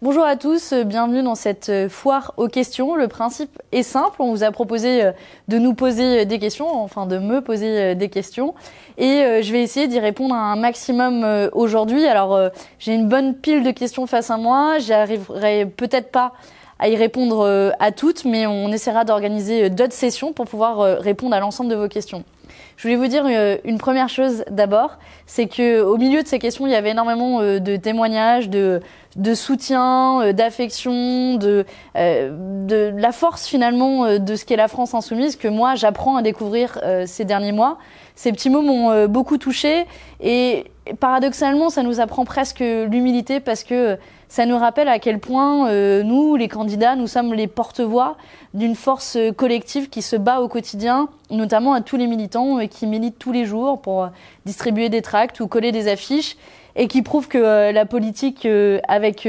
Bonjour à tous, bienvenue dans cette foire aux questions. Le principe est simple, on vous a proposé de nous poser des questions, enfin de me poser des questions, et je vais essayer d'y répondre un maximum aujourd'hui. Alors j'ai une bonne pile de questions face à moi, j'arriverai peut-être pas à y répondre à toutes, mais on essaiera d'organiser d'autres sessions pour pouvoir répondre à l'ensemble de vos questions. Je voulais vous dire une première chose d'abord, c'est que au milieu de ces questions, il y avait énormément de témoignages, de soutien, d'affection, de la force finalement de ce qu'est la France insoumise que moi j'apprends à découvrir ces derniers mois. Ces petits mots m'ont beaucoup touchée et paradoxalement, ça nous apprend presque l'humilité parce que ça nous rappelle à quel point nous, les candidats, nous sommes les porte-voix d'une force collective qui se bat au quotidien, notamment à tous les militants qui militent tous les jours pour distribuer des tracts ou coller des affiches et qui prouvent que la politique avec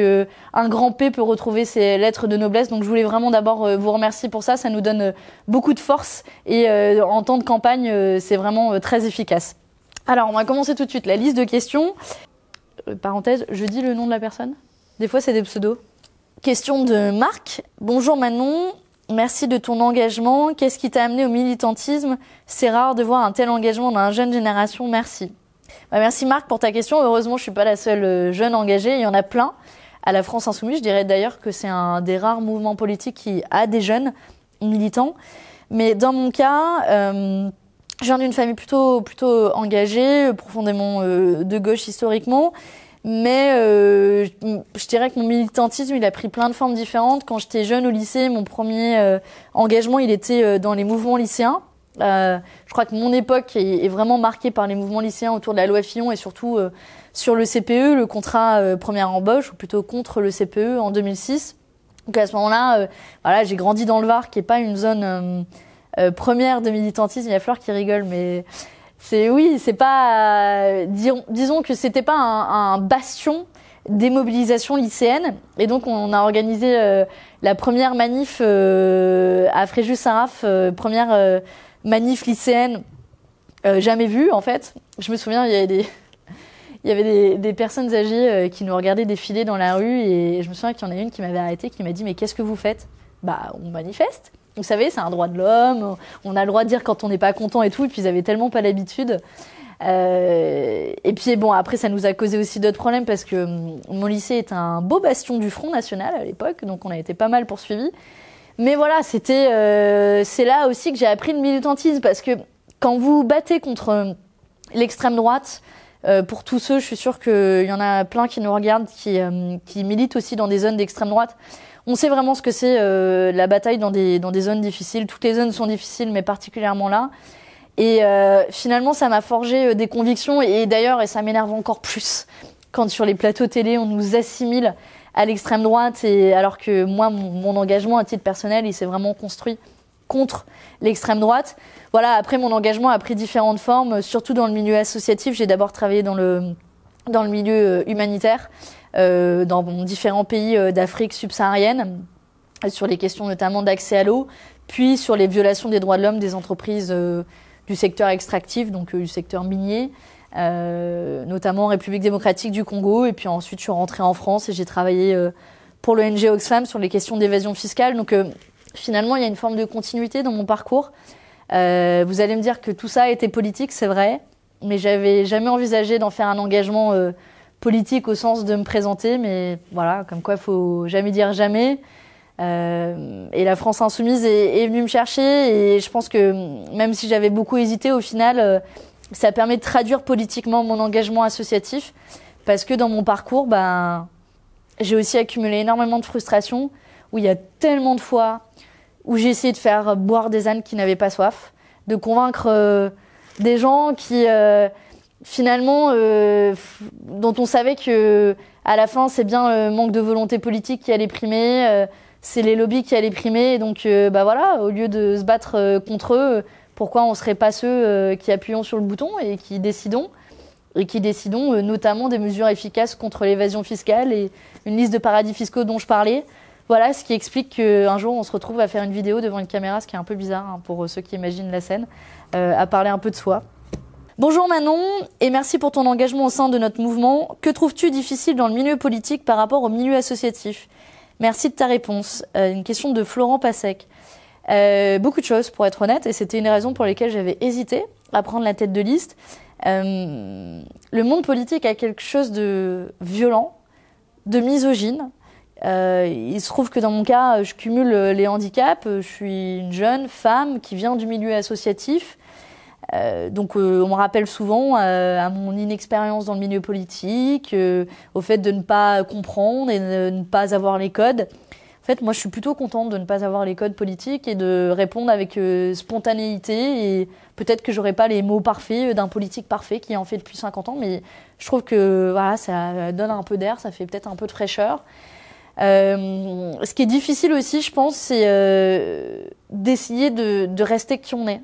un grand P peut retrouver ses lettres de noblesse. Donc je voulais vraiment d'abord vous remercier pour ça, ça nous donne beaucoup de force et en temps de campagne, c'est vraiment très efficace. Alors on va commencer tout de suite la liste de questions. Parenthèse, je dis le nom de la personne ? Des fois, c'est des pseudos. Question de Marc. Bonjour Manon, merci de ton engagement. Qu'est-ce qui t'a amené au militantisme? C'est rare de voir un tel engagement dans la jeune génération. Merci. Merci Marc pour ta question. Heureusement, je suis pas la seule jeune engagée. Il y en a plein. À la France Insoumise, je dirais d'ailleurs que c'est un des rares mouvements politiques qui a des jeunes militants. Mais dans mon cas, je viens d'une famille plutôt engagée, profondément de gauche historiquement. Mais je dirais que mon militantisme, il a pris plein de formes différentes. Quand j'étais jeune au lycée, mon premier engagement, il était dans les mouvements lycéens. Je crois que mon époque est vraiment marquée par les mouvements lycéens autour de la loi Fillon et surtout sur le CPE, le contrat première embauche, ou plutôt contre le CPE en 2006. Donc à ce moment-là, voilà, j'ai grandi dans le Var, qui est pas une zone première de militantisme. Il y a Fleur qui rigole, mais c'est pas, disons que c'était pas un bastion des mobilisations lycéennes. Et donc, on a organisé la première manif à Fréjus-Saint-Raph, première manif lycéenne jamais vue, en fait. Je me souviens, il y avait des personnes âgées qui nous regardaient défiler dans la rue et je me souviens qu'il y en a une qui m'avait arrêtée, qui m'a dit « Mais qu'est-ce que vous faites ?» Bah, on manifeste. Vous savez, c'est un droit de l'homme, on a le droit de dire quand on n'est pas content et tout, et puis ils avaient tellement pas l'habitude. Et puis bon, après ça nous a causé aussi d'autres problèmes parce que mon lycée est un beau bastion du Front National à l'époque, donc on a été pas mal poursuivis. Mais voilà, c'est là aussi que j'ai appris le militantisme, parce que quand vous battez contre l'extrême droite, pour tous ceux, je suis sûre qu'il y en a plein qui nous regardent, qui militent aussi dans des zones d'extrême droite. On sait vraiment ce que c'est la bataille dans des zones difficiles. Toutes les zones sont difficiles, mais particulièrement là. Et finalement, ça m'a forgé des convictions. Et d'ailleurs, et ça m'énerve encore plus, quand sur les plateaux télé, on nous assimile à l'extrême droite. Et alors que moi, mon engagement à titre personnel, il s'est vraiment construit contre l'extrême droite. Voilà, après, mon engagement a pris différentes formes, surtout dans le milieu associatif. J'ai d'abord travaillé dans le milieu humanitaire. Dans différents pays d'Afrique subsaharienne, sur les questions notamment d'accès à l'eau, puis sur les violations des droits de l'homme des entreprises du secteur extractif, donc du secteur minier, notamment en République démocratique du Congo. Et puis ensuite, je suis rentrée en France et j'ai travaillé pour l'ONG Oxfam sur les questions d'évasion fiscale. Donc finalement, il y a une forme de continuité dans mon parcours. Vous allez me dire que tout ça a été politique, c'est vrai, mais j'avais jamais envisagé d'en faire un engagement politique au sens de me présenter, mais voilà, comme quoi il faut jamais dire jamais. Et la France Insoumise est venue me chercher, et je pense que même si j'avais beaucoup hésité, au final, ça permet de traduire politiquement mon engagement associatif, parce que dans mon parcours, j'ai aussi accumulé énormément de frustration, où il y a tellement de fois où j'ai essayé de faire boire des ânes qui n'avaient pas soif, de convaincre des gens qui finalement, dont on savait que à la fin, c'est bien le manque de volonté politique qui allait primer, c'est les lobbies qui allaient primer. Et donc, voilà, au lieu de se battre contre eux, pourquoi on serait pas ceux qui appuyons sur le bouton et qui décidons notamment des mesures efficaces contre l'évasion fiscale et une liste de paradis fiscaux dont je parlais. Voilà, ce qui explique qu'un jour, on se retrouve à faire une vidéo devant une caméra, ce qui est un peu bizarre pour ceux qui imaginent la scène, à parler un peu de soi. Bonjour Manon, et merci pour ton engagement au sein de notre mouvement. Que trouves-tu difficile dans le milieu politique par rapport au milieu associatif? Merci de ta réponse. Une question de Florent Passec. Beaucoup de choses, pour être honnête, et c'était une raison pour lesquelles j'avais hésité à prendre la tête de liste. Le monde politique a quelque chose de violent, de misogyne. Il se trouve que dans mon cas, je cumule les handicaps. Je suis une jeune femme qui vient du milieu associatif. Donc on me rappelle souvent à mon inexpérience dans le milieu politique, au fait de ne pas comprendre et de ne pas avoir les codes. En fait, moi, je suis plutôt contente de ne pas avoir les codes politiques et de répondre avec spontanéité. Et peut-être que j'aurai pas les mots parfaits d'un politique parfait qui en fait depuis 50 ans, mais je trouve que voilà, ça donne un peu d'air, ça fait peut-être un peu de fraîcheur. Ce qui est difficile aussi, je pense, c'est d'essayer de rester qui on est.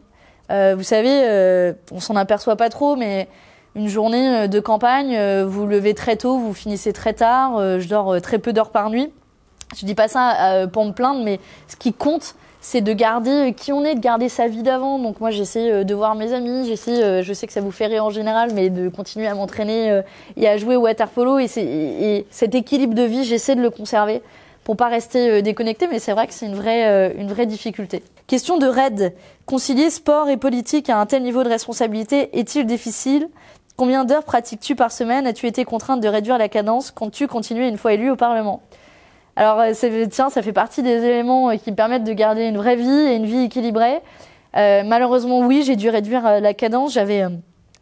Vous savez, on s'en aperçoit pas trop, mais une journée de campagne, vous vous levez très tôt, vous finissez très tard. Je dors très peu d'heures par nuit. Je dis pas ça pour me plaindre, mais ce qui compte, c'est de garder qui on est, de garder sa vie d'avant. Donc moi, j'essaie de voir mes amis, je sais que ça vous fait rire en général, mais de continuer à m'entraîner et à jouer au water-polo. Et cet équilibre de vie, j'essaie de le conserver pour pas rester déconnecté, mais c'est vrai que c'est une vraie difficulté. Question de Red. Concilier sport et politique à un tel niveau de responsabilité est-il difficile? Combien d'heures pratiques-tu par semaine? As-tu été contrainte de réduire la cadence? Comptes-tu continuer une fois élu au Parlement? Alors, ça fait partie des éléments qui me permettent de garder une vraie vie et une vie équilibrée. Malheureusement, oui, j'ai dû réduire la cadence. J'avais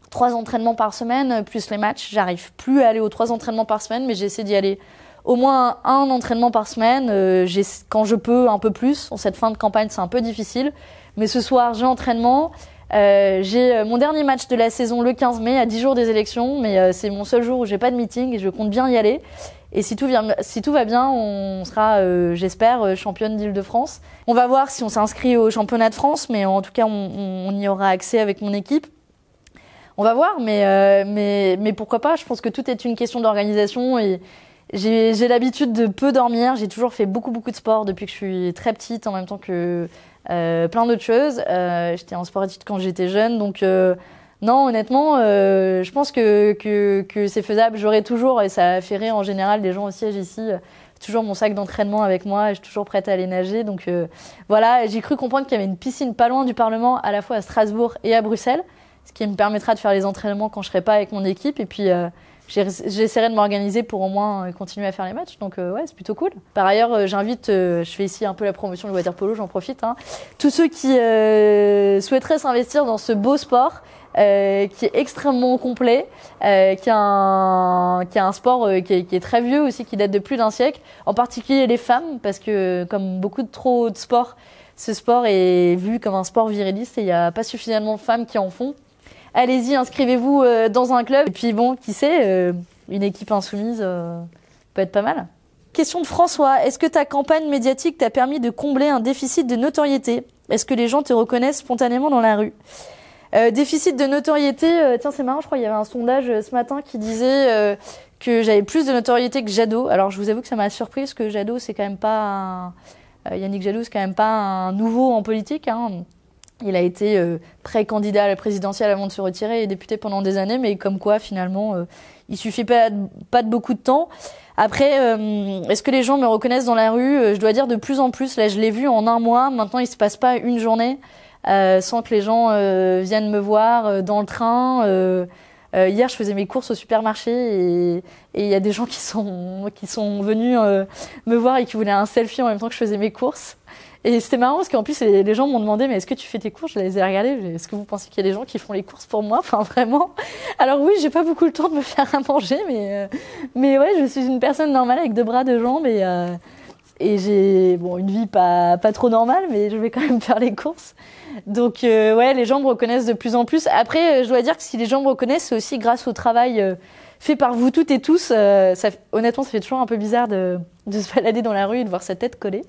3 entraînements par semaine, plus les matchs. J'arrive plus à aller aux 3 entraînements par semaine, mais j'essaie d'y aller au moins un entraînement par semaine. Quand je peux, un peu plus. En cette fin de campagne, c'est un peu difficile. Mais ce soir, j'ai entraînement. J'ai mon dernier match de la saison le 15 mai, à 10 jours des élections. Mais c'est mon seul jour où j'ai pas de meeting et je compte bien y aller. Et si tout va bien, on sera, j'espère, championne d'Île-de-France. On va voir si on s'inscrit au championnat de France, mais en tout cas, on y aura accès avec mon équipe. On va voir, mais pourquoi pas? Je pense que tout est une question d'organisation et j'ai l'habitude de peu dormir. J'ai toujours fait beaucoup de sport depuis que je suis très petite, en même temps que plein d'autres choses. J'étais en sport-études quand j'étais jeune, donc non, honnêtement, je pense que c'est faisable. J'aurai toujours, et ça fait rire en général des gens au siège ici, toujours mon sac d'entraînement avec moi, et je suis toujours prête à aller nager. Donc voilà, j'ai cru comprendre qu'il y avait une piscine pas loin du Parlement, à la fois à Strasbourg et à Bruxelles, ce qui me permettra de faire les entraînements quand je serai pas avec mon équipe. Et puis j'essaierai de m'organiser pour au moins continuer à faire les matchs. Donc ouais, c'est plutôt cool. Par ailleurs, j'invite, je fais ici un peu la promotion du water-polo, j'en profite. Tous ceux qui souhaiteraient s'investir dans ce beau sport, qui est extrêmement complet, qui a un sport qui est très vieux aussi, qui date de plus d'un siècle, en particulier les femmes, parce que comme beaucoup de trop de sports, ce sport est vu comme un sport viriliste et il n'y a pas suffisamment de femmes qui en font. Allez-y, inscrivez-vous dans un club. Et puis bon, qui sait, une équipe insoumise peut être pas mal. Question de François. Est-ce que ta campagne médiatique t'a permis de combler un déficit de notoriété? Est-ce que les gens te reconnaissent spontanément dans la rue? Déficit de notoriété, tiens c'est marrant, je crois qu'il y avait un sondage ce matin qui disait que j'avais plus de notoriété que Jadot. Alors je vous avoue que ça m'a surpris parce que Jadot c'est quand même pas Yannick Jadot c'est quand même pas un nouveau en politique. Il a été pré-candidat à la présidentielle avant de se retirer et député pendant des années, mais comme quoi finalement il suffit pas de beaucoup de temps. Après, est-ce que les gens me reconnaissent dans la rue? Je dois dire de plus en plus. Là je l'ai vu en un mois, maintenant il se passe pas une journée sans que les gens viennent me voir dans le train. Hier, je faisais mes courses au supermarché et il y a des gens qui sont venus me voir et qui voulaient un selfie en même temps que je faisais mes courses. Et c'était marrant parce qu'en plus, les gens m'ont demandé « Mais est-ce que tu fais tes courses ?» Je les ai regardées. « Est-ce que vous pensez qu'il y a des gens qui font les courses pour moi ?» Enfin, vraiment. Alors oui, j'ai pas beaucoup le temps de me faire à manger, mais ouais, je suis une personne normale avec 2 bras, 2 jambes et j'ai une vie pas trop normale, mais je vais quand même faire les courses. Donc ouais, les gens me reconnaissent de plus en plus. Après, je dois dire que si les gens me reconnaissent, c'est aussi grâce au travail fait par vous toutes et tous. Honnêtement, ça fait toujours un peu bizarre de se balader dans la rue et de voir sa tête collée.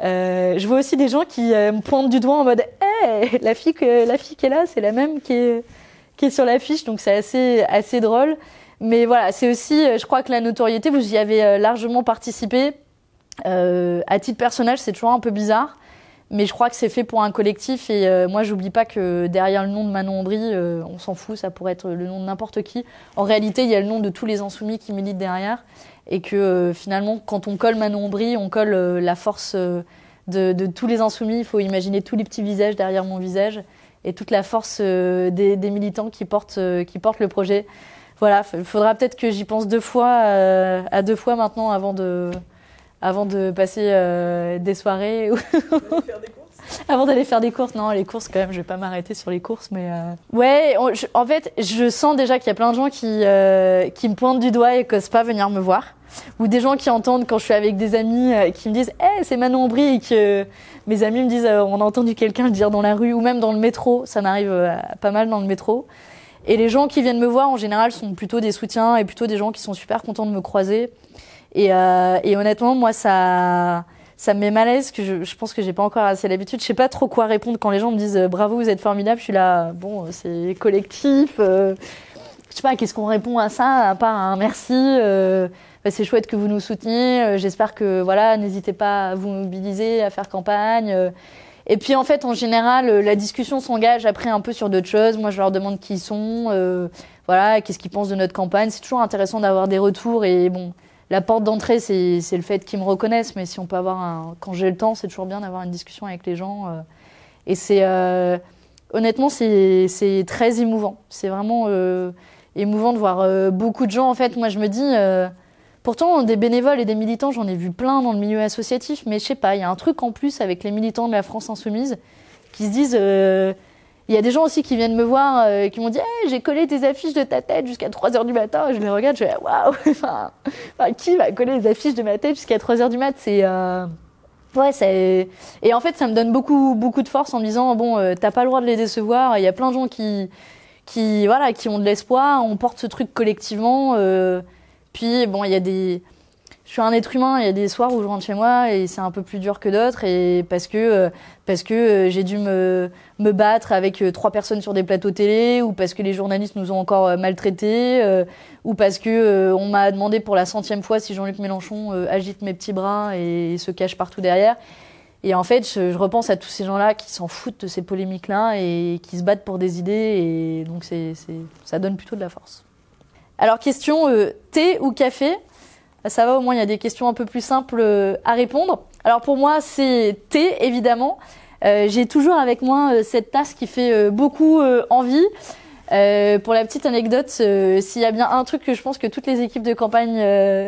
Je vois aussi des gens qui me pointent du doigt en mode hey, la fille qui est là, c'est la même qui est sur l'affiche, donc c'est assez drôle. Mais voilà, c'est aussi, je crois que la notoriété, vous y avez largement participé. À titre personnel, c'est toujours un peu bizarre. Mais je crois que c'est fait pour un collectif et moi j'oublie pas que derrière le nom de Manon Aubry, on s'en fout, ça pourrait être le nom de n'importe qui. En réalité, il y a le nom de tous les insoumis qui militent derrière et que finalement, quand on colle Manon Aubry, on colle la force de tous les insoumis. Il faut imaginer tous les petits visages derrière mon visage et toute la force des militants qui portent le projet. Voilà, il faudra peut-être que j'y pense 2 fois, à 2 fois maintenant avant de passer des soirées. Avant d'aller faire des courses. Non, les courses quand même, je vais pas m'arrêter sur les courses, mais ouais, en fait, je sens déjà qu'il y a plein de gens qui me pointent du doigt et qui n'osent pas venir me voir. Ou des gens qui entendent quand je suis avec des amis qui me disent « Hey, c'est Manon Aubry » et que mes amis me disent « On a entendu quelqu'un le dire dans la rue » ou même dans le métro, ça m'arrive pas mal dans le métro. Et les gens qui viennent me voir, en général, sont plutôt des soutiens et plutôt des gens qui sont super contents de me croiser. Et honnêtement, moi, ça me met mal à l'aise, que je pense que j'ai pas encore assez l'habitude. Je sais pas trop quoi répondre quand les gens me disent « Bravo, vous êtes formidable ». Je suis là, bon, c'est collectif. Je sais pas, qu'est-ce qu'on répond à ça, à part un merci. C'est chouette que vous nous souteniez. J'espère que, voilà, n'hésitez pas à vous mobiliser, à faire campagne. Et puis en fait, en général, la discussion s'engage après un peu sur d'autres choses. Moi, je leur demande qui ils sont, voilà, qu'est-ce qu'ils pensent de notre campagne. C'est toujours intéressant d'avoir des retours. Et bon, la porte d'entrée, c'est le fait qu'ils me reconnaissent. Mais si on peut avoir quand j'ai le temps, c'est toujours bien d'avoir une discussion avec les gens. Et honnêtement, c'est très émouvant. C'est vraiment émouvant de voir beaucoup de gens. En fait, moi, je me dis, pourtant, des bénévoles et des militants, j'en ai vu plein dans le milieu associatif, mais je sais pas, il y a un truc en plus avec les militants de la France Insoumise qui se disent... Il y a des gens aussi qui viennent me voir, qui m'ont dit hey, « j'ai collé tes affiches de ta tête jusqu'à 3h du matin ». Je les regarde, je dis « waouh !» Enfin, qui va coller les affiches de ma tête jusqu'à 3h du mat'? Ouais, et en fait, ça me donne beaucoup de force en me disant « bon, t'as pas le droit de les décevoir ». Il y a plein de gens qui ont de l'espoir, on porte ce truc collectivement. Puis bon, je suis un être humain, il y a des soirs où je rentre chez moi et c'est un peu plus dur que d'autres et parce que j'ai dû me battre avec 3 personnes sur des plateaux télé ou parce que les journalistes nous ont encore maltraités ou parce que on m'a demandé pour la 100e fois si Jean-Luc Mélenchon agite mes petits bras et se cache partout derrière. Et en fait, je repense à tous ces gens-là qui s'en foutent de ces polémiques-là et qui se battent pour des idées et donc ça donne plutôt de la force. Alors question thé ou café? Ça va, au moins il y a des questions un peu plus simples à répondre. Alors pour moi c'est thé évidemment. J'ai toujours avec moi cette tasse qui fait beaucoup envie. Pour la petite anecdote, s'il y a bien un truc que je pense que toutes les équipes de campagne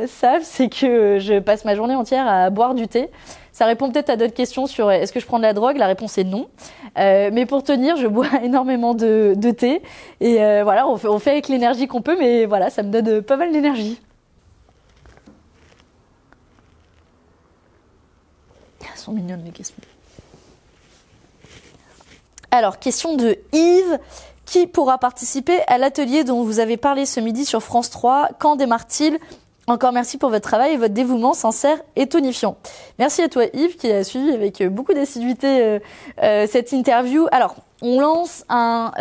savent, c'est que je passe ma journée entière à boire du thé. Ça répond peut-être à d'autres questions sur est-ce que je prends de la drogue? La réponse est non. Mais pour tenir, je bois énormément de thé. Et voilà, on fait avec l'énergie qu'on peut, mais voilà, ça me donne pas mal d'énergie. Elles sont mignonnes les questions. Alors, question de Yves. Qui pourra participer à l'atelier dont vous avez parlé ce midi sur France 3? Quand démarre-t-il? Encore merci pour votre travail et votre dévouement sincère et tonifiant. Merci à toi Yves qui a suivi avec beaucoup d'assiduité cette interview. Alors, on lance un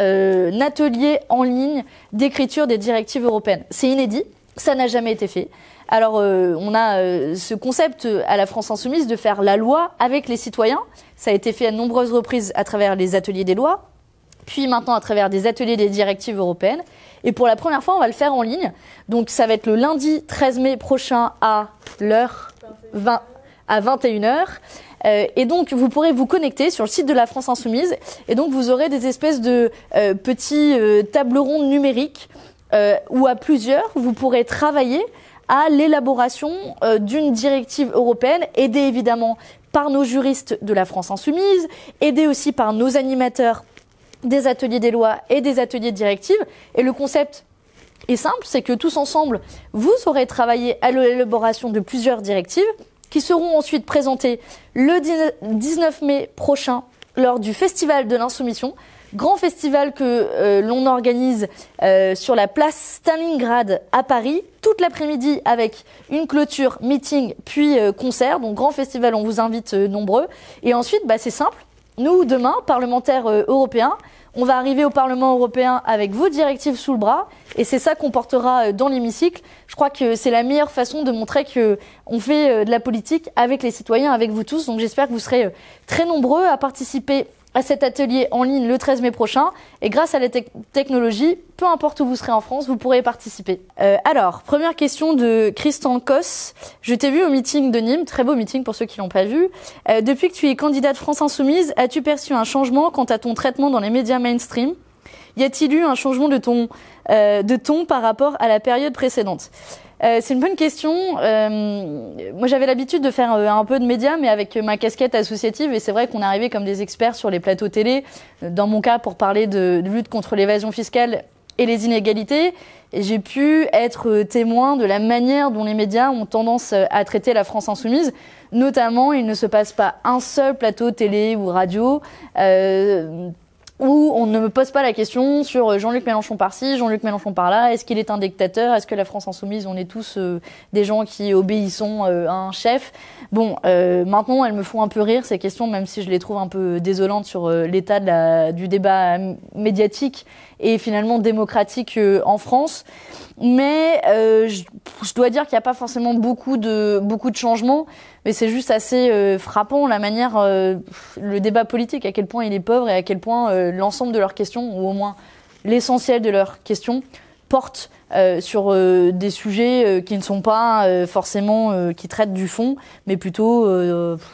atelier en ligne d'écriture des directives européennes. C'est inédit, ça n'a jamais été fait. Alors, on a ce concept à la France Insoumise de faire la loi avec les citoyens. Ça a été fait à de nombreuses reprises à travers les ateliers des lois, puis maintenant à travers des ateliers des directives européennes. Et pour la première fois, on va le faire en ligne. Donc ça va être le lundi 13 mai prochain à l'heure 20 à 21h. Et donc vous pourrez vous connecter sur le site de la France Insoumise. Et donc vous aurez des espèces de petits tables rondes numériques où à plusieurs, vous pourrez travailler à l'élaboration d'une directive européenne, aidée évidemment par nos juristes de la France Insoumise, aidée aussi par nos animateurs des ateliers des lois et des ateliers de directives. Et le concept est simple, c'est que tous ensemble, vous aurez travaillé à l'élaboration de plusieurs directives qui seront ensuite présentées le 19 mai prochain lors du Festival de l'Insoumission, grand festival que l'on organise sur la place Stalingrad à Paris, toute l'après-midi avec une clôture, meeting, puis concert. Donc grand festival, on vous invite nombreux. Et ensuite, c'est simple. Nous, demain, parlementaires européens, On va arriver au Parlement européen avec vos directives sous le bras et c'est ça qu'on portera dans l'hémicycle. Je crois que c'est la meilleure façon de montrer que on fait de la politique avec les citoyens, avec vous tous. Donc j'espère que vous serez très nombreux à participer à cet atelier en ligne le 13 mai prochain. Et grâce à la technologie, peu importe où vous serez en France, vous pourrez participer. Alors, première question de Christian Cos. Je t'ai vu au meeting de Nîmes, très beau meeting pour ceux qui l'ont pas vu. Depuis que tu es candidate France Insoumise, as-tu perçu un changement quant à ton traitement dans les médias mainstream ? Y a-t-il eu un changement de ton par rapport à la période précédente ? C'est une bonne question. Moi, j'avais l'habitude de faire un peu de médias, mais avec ma casquette associative. Et c'est vrai qu'on est arrivé comme des experts sur les plateaux télé. Dans mon cas, pour parler de lutte contre l'évasion fiscale et les inégalités. Et j'ai pu être témoin de la manière dont les médias ont tendance à traiter la France insoumise. Notamment, il ne se passe pas un seul plateau télé ou radio où on ne me pose pas la question sur Jean-Luc Mélenchon par-ci, Jean-Luc Mélenchon par-là, est-ce qu'il est un dictateur, est-ce que la France insoumise, on est tous des gens qui obéissons à un chef. Bon, maintenant, elles me font un peu rire, ces questions, même si je les trouve un peu désolantes sur l'état du débat médiatique et finalement démocratique en France. Mais je dois dire qu'il n'y a pas forcément beaucoup de changements, mais c'est juste assez frappant la manière, le débat politique, à quel point il est pauvre et à quel point l'ensemble de leurs questions, ou au moins l'essentiel de leurs questions, portent sur des sujets qui ne sont pas forcément qui traitent du fond, mais plutôt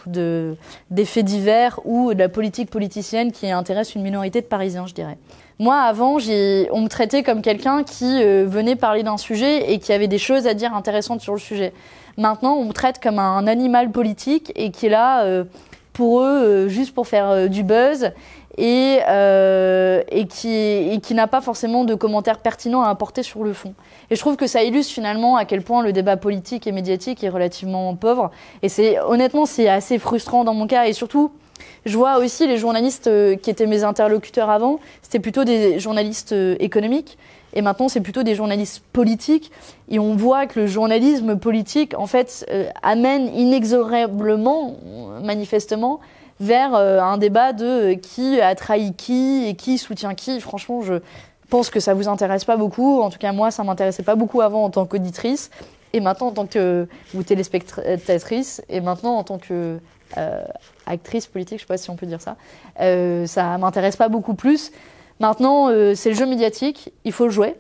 des faits divers ou de la politique politicienne qui intéresse une minorité de Parisiens, je dirais. Moi, avant, on me traitait comme quelqu'un qui venait parler d'un sujet et qui avait des choses à dire intéressantes sur le sujet. Maintenant, on me traite comme un animal politique et qui est là pour eux juste pour faire du buzz et qui n'a pas forcément de commentaires pertinents à apporter sur le fond. Et je trouve que ça illustre finalement à quel point le débat politique et médiatique est relativement pauvre. Et honnêtement, c'est assez frustrant dans mon cas. Et surtout, je vois aussi les journalistes qui étaient mes interlocuteurs avant, c'était plutôt des journalistes économiques. Et maintenant, c'est plutôt des journalistes politiques. Et on voit que le journalisme politique, en fait, amène inexorablement, manifestement, vers un débat de qui a trahi qui et qui soutient qui. Franchement, je pense que ça vous intéresse pas beaucoup. En tout cas, moi, ça m'intéressait pas beaucoup avant en tant qu'auditrice. Et maintenant, en tant que ou téléspectatrice. Et maintenant, en tant que actrice politique, je sais pas si on peut dire ça. Ça m'intéresse pas beaucoup plus. Maintenant, c'est le jeu médiatique, il faut le jouer,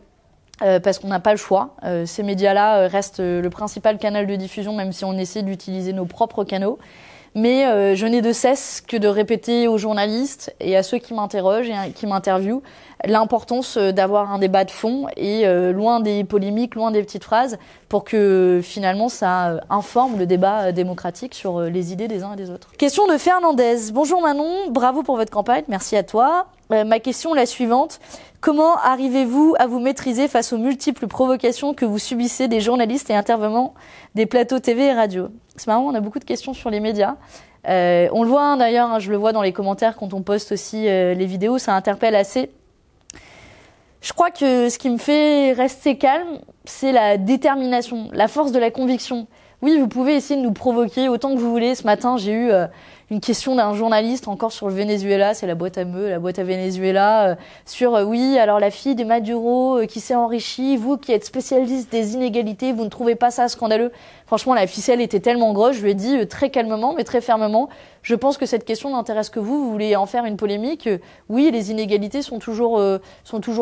parce qu'on n'a pas le choix. Ces médias-là restent le principal canal de diffusion, même si on essaie d'utiliser nos propres canaux. Mais je n'ai de cesse que de répéter aux journalistes et à ceux qui m'interrogent et qui m'interviewent l'importance d'avoir un débat de fond et loin des polémiques, loin des petites phrases, pour que finalement ça informe le débat démocratique sur les idées des uns et des autres. Question de Fernandez. Bonjour Manon, bravo pour votre campagne, merci à toi. Ma question est la suivante. Comment arrivez-vous à vous maîtriser face aux multiples provocations que vous subissez des journalistes et intervenants des plateaux TV et radio ? C'est marrant, on a beaucoup de questions sur les médias. On le voit hein, d'ailleurs, hein, je le vois dans les commentaires quand on poste aussi les vidéos, ça interpelle assez. Je crois que ce qui me fait rester calme, c'est la détermination, la force de la conviction. Oui, vous pouvez essayer de nous provoquer autant que vous voulez. Ce matin, j'ai eu une question d'un journaliste encore sur le Venezuela, c'est la boîte à Venezuela, sur oui, alors la fille de Maduro qui s'est enrichie, vous qui êtes spécialiste des inégalités, vous ne trouvez pas ça scandaleux ? Franchement, la ficelle était tellement grosse, je lui ai dit très calmement, mais très fermement, je pense que cette question n'intéresse que vous voulez en faire une polémique. Oui, les inégalités sont toujours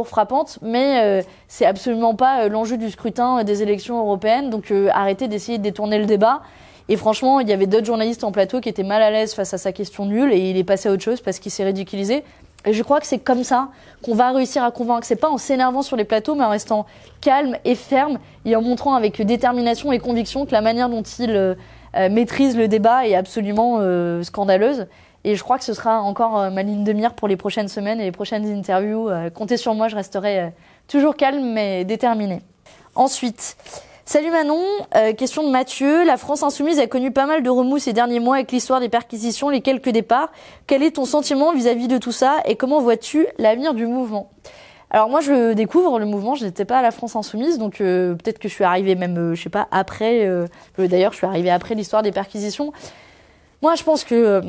frappantes, mais c'est absolument pas l'enjeu du scrutin des élections européennes, donc arrêtez d'essayer de détourner le débat. Et franchement, il y avait d'autres journalistes en plateau qui étaient mal à l'aise face à sa question nulle et il est passé à autre chose parce qu'il s'est ridiculisé. Et je crois que c'est comme ça qu'on va réussir à convaincre. C'est pas en s'énervant sur les plateaux, mais en restant calme et ferme et en montrant avec détermination et conviction que la manière dont il maîtrise le débat est absolument scandaleuse. Et je crois que ce sera encore ma ligne de mire pour les prochaines semaines et les prochaines interviews. Comptez sur moi, je resterai toujours calme mais déterminée. Ensuite... Salut Manon, question de Mathieu. La France insoumise a connu pas mal de remous ces derniers mois avec l'histoire des perquisitions, les quelques départs. Quel est ton sentiment vis-à-vis de tout ça et comment vois-tu l'avenir du mouvement ? Alors moi je découvre le mouvement, je n'étais pas à la France insoumise, donc peut-être que je suis arrivée même, je sais pas, après. D'ailleurs je suis arrivée après l'histoire des perquisitions. Moi, je pense que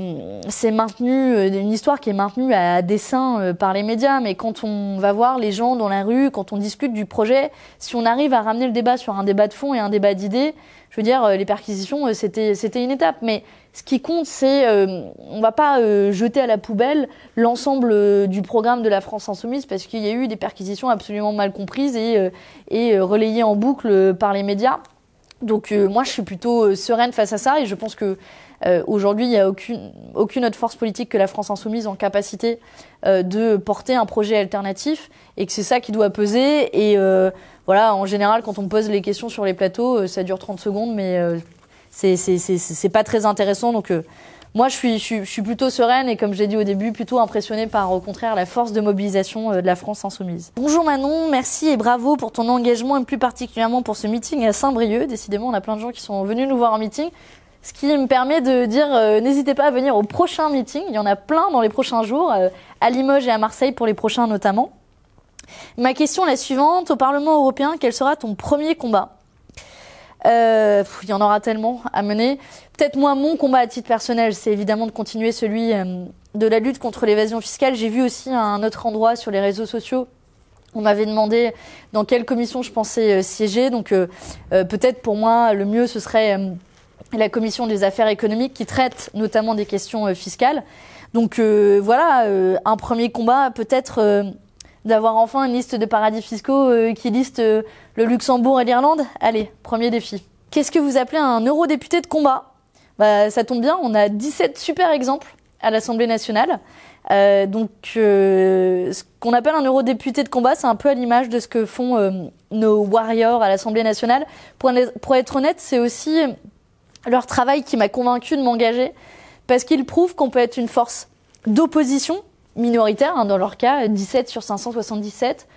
c'est maintenu, une histoire qui est maintenue à dessein par les médias, mais quand on va voir les gens dans la rue, quand on discute du projet, si on arrive à ramener le débat sur un débat de fond et un débat d'idées, je veux dire, les perquisitions, c'était une étape, mais ce qui compte, c'est on va pas jeter à la poubelle l'ensemble du programme de la France Insoumise parce qu'il y a eu des perquisitions absolument mal comprises et relayées en boucle par les médias. Donc moi, je suis plutôt sereine face à ça et je pense que aujourd'hui, il n'y a aucune autre force politique que la France Insoumise en capacité de porter un projet alternatif et que c'est ça qui doit peser. Et voilà, en général, quand on me pose les questions sur les plateaux, ça dure 30 secondes, mais c'est pas très intéressant. Donc moi, je suis plutôt sereine et comme j'ai dit au début, plutôt impressionnée par, au contraire, la force de mobilisation de la France Insoumise. Bonjour Manon, merci et bravo pour ton engagement et plus particulièrement pour ce meeting à Saint-Brieuc. Décidément, on a plein de gens qui sont venus nous voir en meeting. Ce qui me permet de dire, n'hésitez pas à venir au prochain meeting. Il y en a plein dans les prochains jours, à Limoges et à Marseille pour les prochains notamment. Ma question est la suivante. Au Parlement européen, quel sera ton premier combat ? Il y en aura tellement à mener. Peut-être moi, mon combat à titre personnel, c'est évidemment de continuer celui de la lutte contre l'évasion fiscale. J'ai vu aussi à un autre endroit sur les réseaux sociaux, on m'avait demandé dans quelle commission je pensais siéger. Donc peut-être pour moi, le mieux, ce serait la commission des affaires économiques qui traite notamment des questions fiscales. Donc voilà, un premier combat peut-être d'avoir enfin une liste de paradis fiscaux qui liste le Luxembourg et l'Irlande. Allez, premier défi. Qu'est-ce que vous appelez un eurodéputé de combat ? Bah, ça tombe bien, on a 17 super exemples à l'Assemblée nationale. Ce qu'on appelle un eurodéputé de combat, c'est un peu à l'image de ce que font nos warriors à l'Assemblée nationale. Pour être honnête, c'est aussi leur travail qui m'a convaincu de m'engager parce qu'ils prouvent qu'on peut être une force d'opposition minoritaire, dans leur cas 17 sur 577,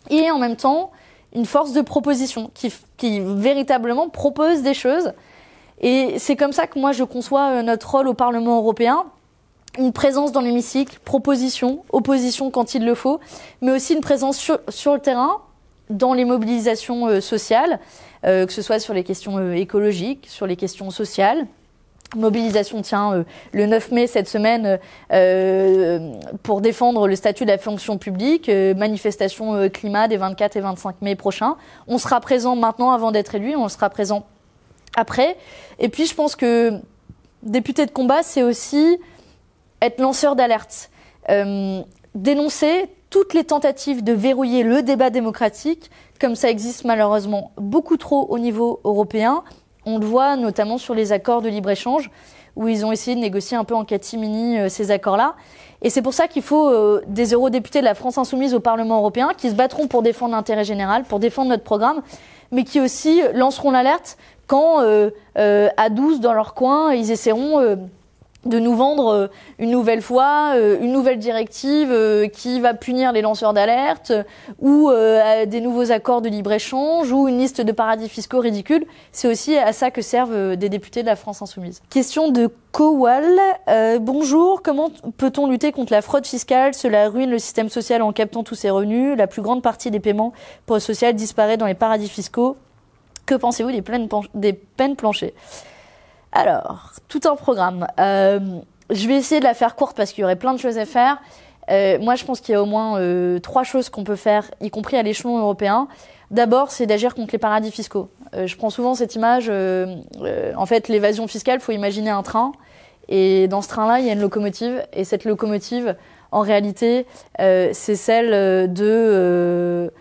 et en même temps une force de proposition qui véritablement propose des choses. Et c'est comme ça que moi je conçois notre rôle au Parlement européen, une présence dans l'hémicycle, proposition, opposition quand il le faut, mais aussi une présence sur le terrain, dans les mobilisations sociales, que ce soit sur les questions écologiques, sur les questions sociales. Mobilisation, le 9 mai cette semaine pour défendre le statut de la fonction publique, manifestation climat des 24 et 25 mai prochains. On sera présent maintenant avant d'être élu, on sera présent après. Et puis je pense que député de combat, c'est aussi être lanceur d'alerte, dénoncer toutes les tentatives de verrouiller le débat démocratique, comme ça existe malheureusement beaucoup trop au niveau européen. On le voit notamment sur les accords de libre-échange, où ils ont essayé de négocier un peu en catimini ces accords-là. Et c'est pour ça qu'il faut des eurodéputés de la France Insoumise au Parlement européen qui se battront pour défendre l'intérêt général, pour défendre notre programme, mais qui aussi lanceront l'alerte quand, à 12 dans leur coin, ils essaieront de nous vendre une nouvelle fois, une nouvelle directive qui va punir les lanceurs d'alerte ou des nouveaux accords de libre-échange ou une liste de paradis fiscaux ridicules. C'est aussi à ça que servent des députés de la France Insoumise. Question de Kowal. Bonjour, comment peut-on lutter contre la fraude fiscale ? Cela ruine le système social en captant tous ses revenus. La plus grande partie des paiements pour le social disparaît dans les paradis fiscaux. Que pensez-vous des peines planchers ? Alors, tout un programme. Je vais essayer de la faire courte parce qu'il y aurait plein de choses à faire. Moi, je pense qu'il y a au moins 3 choses qu'on peut faire, y compris à l'échelon européen. D'abord, c'est d'agir contre les paradis fiscaux. Je prends souvent cette image. En fait, l'évasion fiscale, il faut imaginer un train. Et dans ce train-là, il y a une locomotive. Et cette locomotive, en réalité, c'est celle de...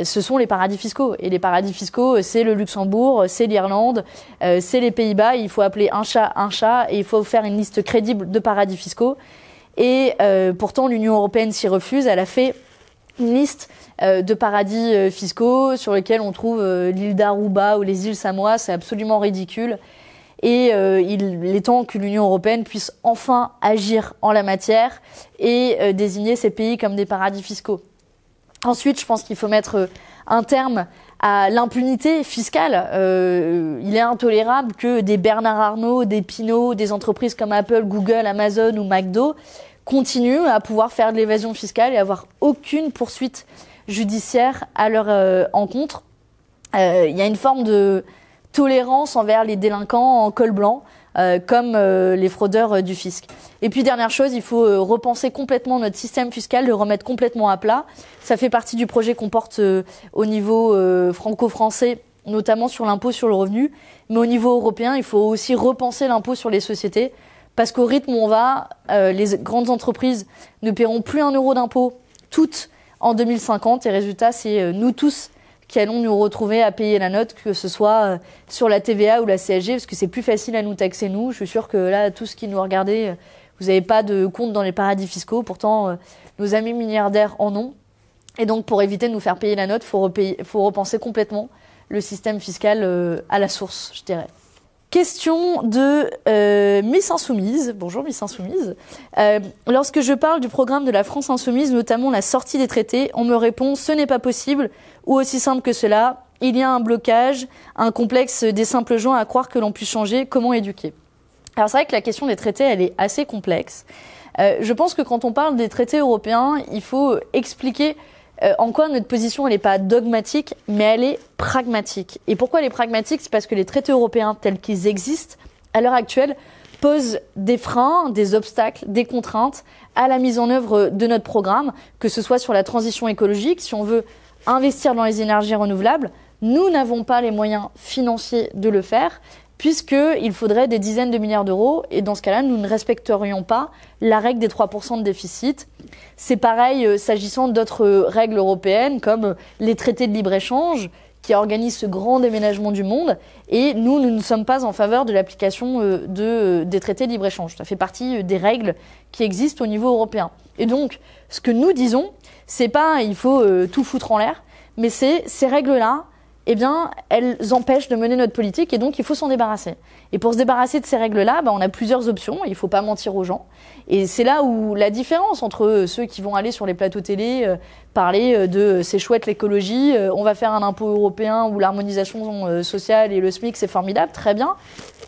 ce sont les paradis fiscaux. Et les paradis fiscaux, c'est le Luxembourg, c'est l'Irlande, c'est les Pays-Bas. Il faut appeler un chat, et il faut faire une liste crédible de paradis fiscaux. Et pourtant, l'Union européenne s'y refuse. Elle a fait une liste de paradis fiscaux sur lesquels on trouve l'île d'Aruba ou les îles Samoa. C'est absolument ridicule. Et il est temps que l'Union européenne puisse enfin agir en la matière et désigner ces pays comme des paradis fiscaux. Ensuite, je pense qu'il faut mettre un terme à l'impunité fiscale. Il est intolérable que des Bernard Arnault, des Pinault, des entreprises comme Apple, Google, Amazon ou McDo continuent à pouvoir faire de l'évasion fiscale et avoir aucune poursuite judiciaire à leur encontre. Il y a une forme de tolérance envers les délinquants en col blanc, comme les fraudeurs du fisc. Et puis dernière chose, il faut repenser complètement notre système fiscal, le remettre complètement à plat. Ça fait partie du projet qu'on porte au niveau franco-français, notamment sur l'impôt sur le revenu. Mais au niveau européen, il faut aussi repenser l'impôt sur les sociétés, parce qu'au rythme où on va, les grandes entreprises ne paieront plus 1 euro d'impôt, toutes en 2050. Et résultat, c'est nous tous qui allons nous retrouver à payer la note, que ce soit sur la TVA ou la CSG, parce que c'est plus facile à nous taxer, nous. Je suis sûre que là, tous qui nous regardez, vous n'avez pas de compte dans les paradis fiscaux. Pourtant, nos amis milliardaires en ont. Et donc, pour éviter de nous faire payer la note, faut repenser complètement le système fiscal à la source, je dirais. Question de Miss Insoumise. Bonjour Miss Insoumise. Lorsque je parle du programme de la France Insoumise, notamment la sortie des traités, on me répond « ce n'est pas possible » ou aussi simple que cela. Il y a un blocage, un complexe des simples gens à croire que l'on puisse changer. Comment éduquer? Alors c'est vrai que la question des traités, elle est assez complexe. Je pense que quand on parle des traités européens, il faut expliquer en quoi notre position, elle n'est pas dogmatique, mais elle est pragmatique. Et pourquoi elle est pragmatique? C'est parce que les traités européens tels qu'ils existent, à l'heure actuelle, posent des freins, des obstacles, des contraintes à la mise en œuvre de notre programme, que ce soit sur la transition écologique. Si on veut investir dans les énergies renouvelables, nous n'avons pas les moyens financiers de le faire, puisqu'il faudrait des dizaines de milliards d'euros, et dans ce cas-là, nous ne respecterions pas la règle des 3% de déficit. C'est pareil s'agissant d'autres règles européennes, comme les traités de libre-échange, qui organisent ce grand déménagement du monde, et nous ne sommes pas en faveur de l'application des traités de libre-échange. Ça fait partie des règles qui existent au niveau européen. Et donc, ce que nous disons, c'est pas il faut tout foutre en l'air, mais c'est ces règles-là, eh bien, elles empêchent de mener notre politique et donc il faut s'en débarrasser. Et pour se débarrasser de ces règles-là, on a plusieurs options. Il ne faut pas mentir aux gens. Et c'est là où la différence entre ceux qui vont aller sur les plateaux télé, parler de c'est chouette l'écologie, on va faire un impôt européen ou l'harmonisation sociale et le SMIC, c'est formidable, très bien.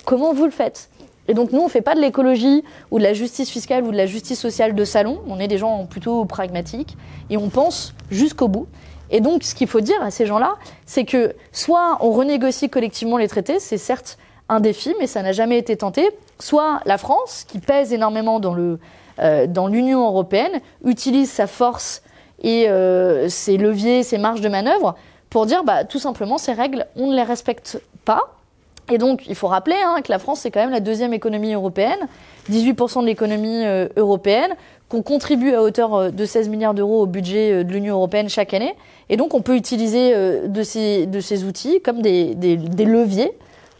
Comment vous le faites? Et donc nous, on ne fait pas de l'écologie ou de la justice fiscale ou de la justice sociale de salon. On est des gens plutôt pragmatiques et on pense jusqu'au bout. Et donc, ce qu'il faut dire à ces gens-là, c'est que soit on renégocie collectivement les traités, c'est certes un défi, mais ça n'a jamais été tenté, soit la France, qui pèse énormément dans l'Union européenne, utilise sa force et ses leviers, ses marges de manœuvre pour dire tout simplement ces règles, on ne les respecte pas. Et donc, il faut rappeler que la France, c'est quand même la deuxième économie européenne, 18% de l'économie européenne, qu'on contribue à hauteur de 16 milliards d'euros au budget de l'Union européenne chaque année. Et donc, on peut utiliser de ces outils comme des leviers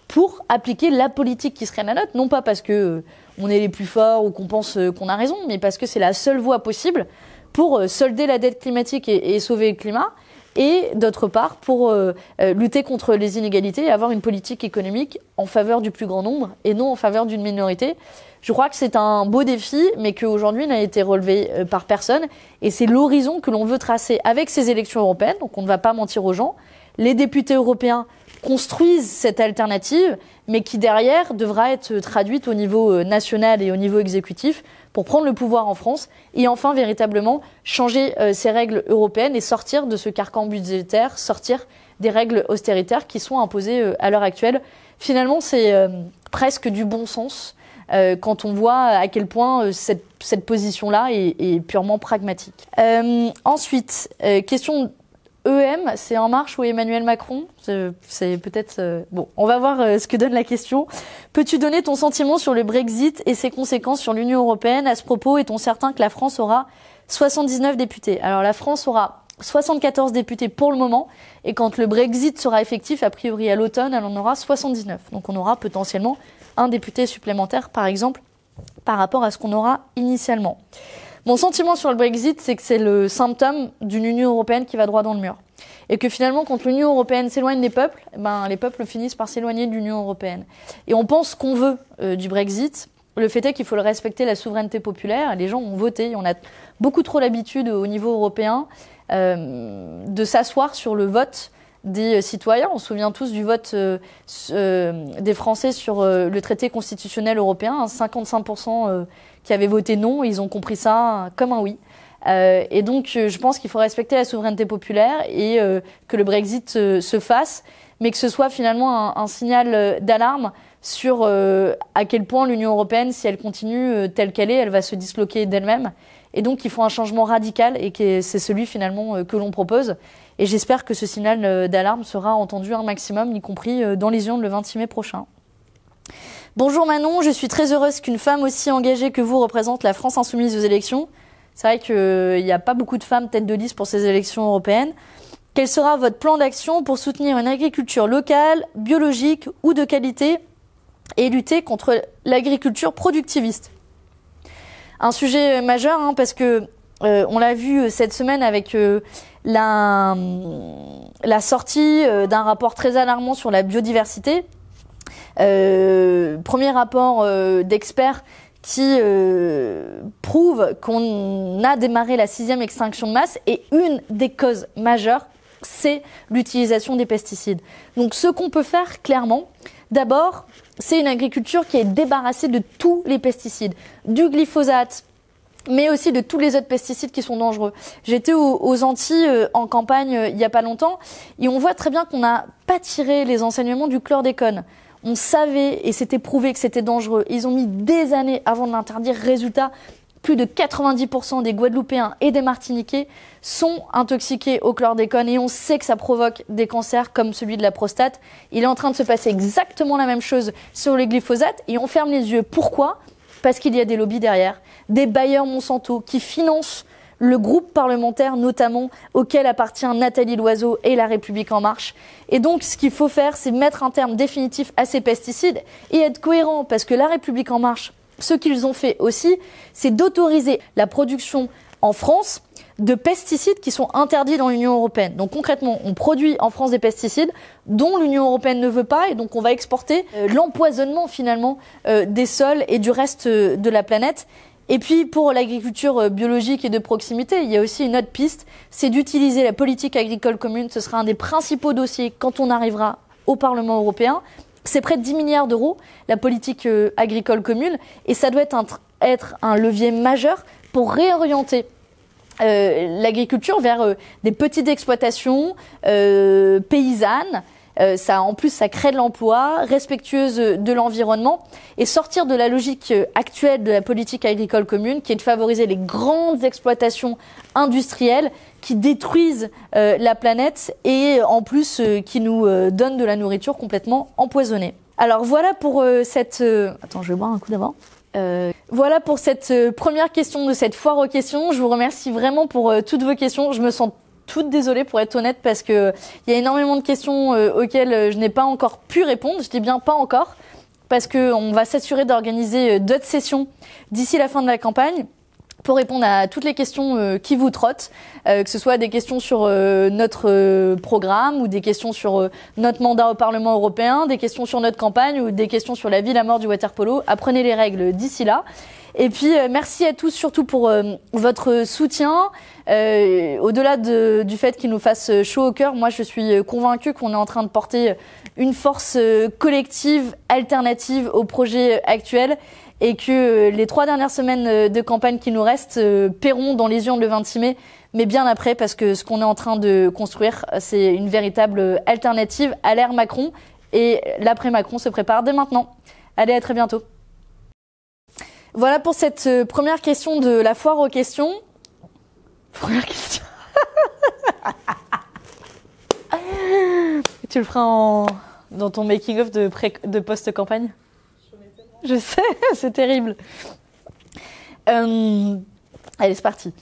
pour appliquer la politique qui serait la nôtre, non pas parce que on est les plus forts ou qu'on pense qu'on a raison, mais parce que c'est la seule voie possible pour solder la dette climatique et sauver le climat, et d'autre part pour lutter contre les inégalités et avoir une politique économique en faveur du plus grand nombre et non en faveur d'une minorité. Je crois que c'est un beau défi, mais qu'aujourd'hui n'a été relevé par personne. Et c'est l'horizon que l'on veut tracer avec ces élections européennes. Donc on ne va pas mentir aux gens. Les députés européens construisent cette alternative, mais qui derrière devra être traduite au niveau national et au niveau exécutif pour prendre le pouvoir en France et enfin véritablement changer ces règles européennes et sortir de ce carcan budgétaire, sortir des règles austéritaires qui sont imposées à l'heure actuelle. Finalement, c'est presque du bon sens quand on voit à quel point cette position-là est purement pragmatique. Ensuite, question EM, c'est En Marche ou Emmanuel Macron? C'est peut-être... Bon, on va voir ce que donne la question. Peux-tu donner ton sentiment sur le Brexit et ses conséquences sur l'Union européenne? À ce propos, est-on certain que la France aura 79 députés? Alors la France aura 74 députés pour le moment, et quand le Brexit sera effectif, a priori à l'automne, elle en aura 79. Donc on aura potentiellement un député supplémentaire, par exemple, par rapport à ce qu'on aura initialement. Mon sentiment sur le Brexit, c'est que c'est le symptôme d'une Union européenne qui va droit dans le mur. Et que finalement, quand l'Union européenne s'éloigne des peuples, les peuples finissent par s'éloigner de l'Union européenne. Et on pense qu'on veut du Brexit. Le fait est qu'il faut le respecter, la souveraineté populaire. Les gens ont voté. On a beaucoup trop l'habitude au niveau européen de s'asseoir sur le vote des citoyens. On se souvient tous du vote des Français sur le traité constitutionnel européen, 55% qui avaient voté non, ils ont compris ça comme un oui. Et donc, je pense qu'il faut respecter la souveraineté populaire et que le Brexit se fasse, mais que ce soit finalement un signal d'alarme sur à quel point l'Union européenne, si elle continue telle qu'elle est, elle va se disloquer d'elle-même. Et donc, il faut un changement radical et que c'est celui finalement que l'on propose. Et j'espère que ce signal d'alarme sera entendu un maximum, y compris dans les urnes le 26 mai prochain. Bonjour Manon, je suis très heureuse qu'une femme aussi engagée que vous représente la France insoumise aux élections. C'est vrai qu'il n'y a pas beaucoup de femmes tête de liste pour ces élections européennes. Quel sera votre plan d'action pour soutenir une agriculture locale, biologique ou de qualité et lutter contre l'agriculture productiviste? Un sujet majeur, parce que on l'a vu cette semaine avec la sortie d'un rapport très alarmant sur la biodiversité. Premier rapport d'experts qui prouve qu'on a démarré la 6e extinction de masse et une des causes majeures, c'est l'utilisation des pesticides. Donc ce qu'on peut faire clairement, d'abord, c'est une agriculture qui est débarrassée de tous les pesticides, du glyphosate, mais aussi de tous les autres pesticides qui sont dangereux. J'étais aux Antilles en campagne il y a pas longtemps et on voit très bien qu'on n'a pas tiré les enseignements du chlordécone. On savait et c'était prouvé que c'était dangereux. Ils ont mis des années avant de l'interdire. Résultat, plus de 90% des Guadeloupéens et des Martiniquais sont intoxiqués au chlordécone et on sait que ça provoque des cancers comme celui de la prostate. Il est en train de se passer exactement la même chose sur les glyphosates et on ferme les yeux. Pourquoi ? Parce qu'il y a des lobbies derrière, des bailleurs Monsanto qui financent le groupe parlementaire notamment auquel appartient Nathalie Loiseau et La République En Marche. Et donc ce qu'il faut faire, c'est mettre un terme définitif à ces pesticides et être cohérent parce que La République En Marche, ce qu'ils ont fait aussi, c'est d'autoriser la production en France de pesticides qui sont interdits dans l'Union européenne. Donc concrètement, on produit en France des pesticides dont l'Union européenne ne veut pas et donc on va exporter l'empoisonnement finalement des sols et du reste de la planète. Et puis pour l'agriculture biologique et de proximité, il y a aussi une autre piste, c'est d'utiliser la politique agricole commune. Ce sera un des principaux dossiers quand on arrivera au Parlement européen. C'est près de 10 milliards d'euros, la politique agricole commune, et ça doit être un levier majeur pour réorienter l'agriculture vers des petites exploitations paysannes. En plus, ça crée de l'emploi, respectueuse de l'environnement et sortir de la logique actuelle de la politique agricole commune qui est de favoriser les grandes exploitations industrielles qui détruisent la planète et en plus qui nous donnent de la nourriture complètement empoisonnée. Alors voilà pour cette... Attends, je vais boire un coup d'avant. Voilà pour cette première question de cette foire aux questions. Je vous remercie vraiment pour toutes vos questions. Je me sens toute désolée pour être honnête parce que il y a énormément de questions auxquelles je n'ai pas encore pu répondre. Je dis bien pas encore parce que on va s'assurer d'organiser d'autres sessions d'ici la fin de la campagne pour répondre à toutes les questions qui vous trottent, que ce soit des questions sur notre programme ou des questions sur notre mandat au Parlement européen, des questions sur notre campagne ou des questions sur la vie, la mort du water-polo. Apprenez les règles d'ici là. Et puis merci à tous surtout pour votre soutien. Au-delà du fait qu'il nous fasse chaud au cœur, moi je suis convaincue qu'on est en train de porter une force collective alternative au projet actuel et que les 3 dernières semaines de campagne qui nous restent paieront dans les urnes le 26 mai, mais bien après parce que ce qu'on est en train de construire, c'est une véritable alternative à l'ère Macron et l'après-Macron se prépare dès maintenant. Allez, à très bientôt. Voilà pour cette première question de la foire aux questions. Première question. Tu le feras dans ton making-of de post-campagne? Je sais, c'est terrible. Allez, c'est parti.